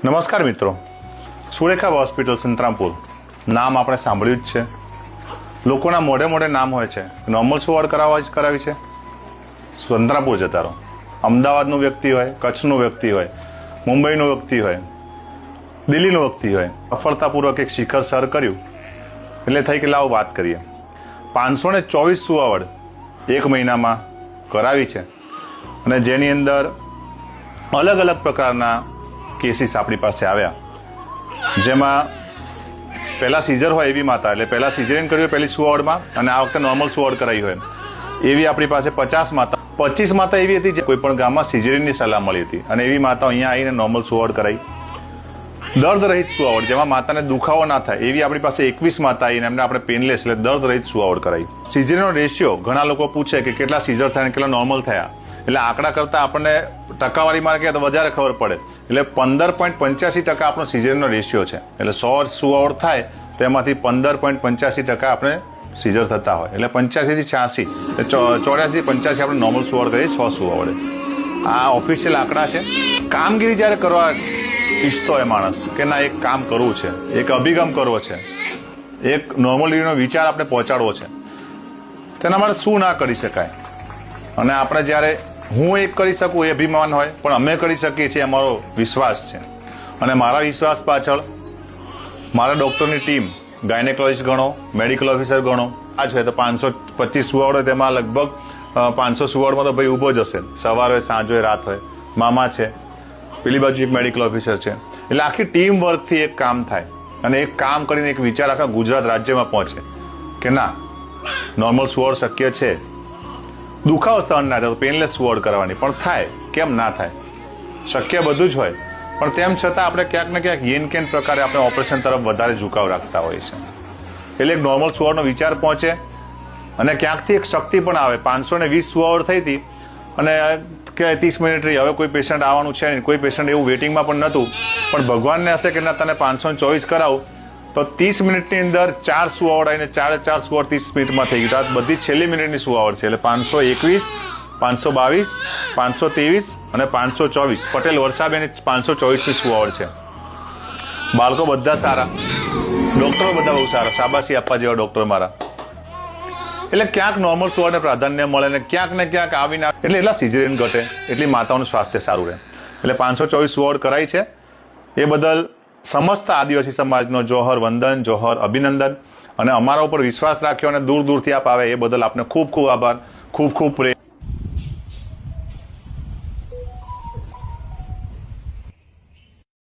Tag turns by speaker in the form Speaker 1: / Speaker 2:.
Speaker 1: નમસ્કાર મિત્રો, સુરેખા હોસ્પિટલ સંતરામપુર નામ આપણે સાંભળ્યું જ છે. લોકોના મોઢે મોઢે નામ હોય છે. નોર્મલ વોર્ડ કરાવી છે, સંતરામપુર જતા રહો. અમદાવાદનું વ્યક્તિ હોય, કચ્છનું વ્યક્તિ હોય, મુંબઈનું વ્યક્તિ હોય, દિલ્હીનું વ્યક્તિ હોય, સફળતાપૂર્વક એક શિખર સર કર્યું એટલે થઈ કે લાવો વાત કરીએ. 524 સુવાવડ એક મહિનામાં કરાવી છે અને જેની અંદર અલગ અલગ પ્રકારના કેસીસ આપણી પાસે આવ્યા. જેમાં પહેલા સીઝર હોય એવી માતા, એટલે પહેલા સિઝેરિયન કર્યું હોય પહેલી સુવાવડમાં અને આ વખતે નોર્મલ સુવાવડ કરાવી હોય એવી આપણી પાસે 50 માતા, 25 માતા એવી હતી જે કોઈ પણ ગામમાં સિઝેરિયનની સલાહ મળી હતી અને એવી માતા અહીંયા આવીને નોર્મલ સુવાવડ કરાવી. દર્દ રહિત સુવાવડ, જેમાં માતાને દુખાવો ના થાય એવી આપણી પાસે 21 માતા આવીને એમને આપણે પેનલેસ એટલે દર્દ રહિત સુવાવડ કરાવી. સિઝેરિયનનો રેશિયો ઘણા લોકો પૂછે કે કેટલા સીઝર થયા અને કેટલા નોર્મલ થયા, એટલે આંકડા કરતાં આપણને ટકાવારીમાં કહે તો વધારે ખબર પડે. એટલે 15.85% આપણો સિઝરનો રેશિયો છે. એટલે 100 સુવાવડ થાય તેમાંથી 15.85% આપણે સિઝર થતા હોય. એટલે 85 થી 86, 84 થી 85 આપણે નોર્મલ સુવાવડ કરીએ 100 સુવાવડે. આ ઓફિશિયલ આંકડા છે. કામગીરી જ્યારે કરવા ઈચ્છતો હોય માણસ કે ના એક કામ કરવું છે, એક અભિગમ કરવો છે, એક નોર્મલીનો વિચાર આપણે પહોંચાડવો છે, તેના માટે શું ના કરી શકાય. અને આપણે જ્યારે હું એક કરી શકું એ અભિમાન હોય, પણ અમે કરી શકીએ છીએ અમારો વિશ્વાસ છે. અને મારા વિશ્વાસ પાછળ મારા ડૉક્ટરની ટીમ, ગાયનેકોલોજીસ્ટ ગણો, મેડિકલ ઓફિસર ગણો, આ છે તો 525 સુવાવડ હોય તેમાં લગભગ 500 સુવાવડમાં તો ભાઈ ઊભો જ હશે. સવાર હોય, સાંજ હોય, રાત હોય. મામા છે, પેલી બાજુ એક મેડિકલ ઓફિસર છે. એટલે આખી ટીમ વર્કથી એક કામ થાય અને એક કામ કરીને એક વિચાર આખા ગુજરાત રાજ્યમાં પહોંચે કે ના નોર્મલ સુવાવડ શક્ય છે. દુખાવો સહન ના થાય તો પેનલેસ સુવાવડ કરવાની, પણ થાય કેમ ના થાય? શક્ય બધું જ હોય, પણ તેમ છતાં આપણે ક્યાંક ને ક્યાંક યેન કેન પ્રકારે આપણે ઓપરેશન તરફ વધારે ઝુકાવ રાખતા હોઈએ છીએ. એટલે એક નોર્મલ સુવાવડનો વિચાર પહોંચે અને ક્યાંકથી એક શક્તિ પણ આવે. 520 સુવાવડ થઈ હતી અને કે 30 મિનિટ રહી, હવે કોઈ પેશન્ટ આવવાનું છે નહીં, કોઈ પેશન્ટ એવું વેટિંગમાં પણ નહોતું, પણ ભગવાનને હશે કે ના તને 524 કરાવું તો 30 મિનિટની અંદર 4 સુવાવડ આવીને 4 સુવાવડ 30 મિનિટમાં થઈ ગઈ. તો આ બધી છેલ્લી મિનિટની સુવાવડ છે. એટલે 521, 522, 523 અને 524 પટેલ વર્ષાબેન 524ની સુવાવડ છે. બાળકો બધા સારા, ડોક્ટરો બધા બહુ સારા, શાબાશી આપવા જેવા ડોક્ટર મારા. એટલે ક્યાંક નોર્મલ સુવાવડને પ્રાધાન્ય મળે ને ક્યાંક આવીને એટલે એટલા સિઝેરિયન ઘટે, એટલી માતાઓનું સ્વાસ્થ્ય સારું રહે. એટલે 524 સુવાવડ કરાઈ છે. એ બદલ સમસ્ત આદિવાસી સમાજનો જોહર વંદન, જોહર અભિનંદન. અને અમારા ઉપર વિશ્વાસ રાખ્યો અને દૂર દૂરથી આપ આવે એ બદલ આપને ખૂબ ખૂબ આભાર, ખૂબ ખૂબ પ્રેમ.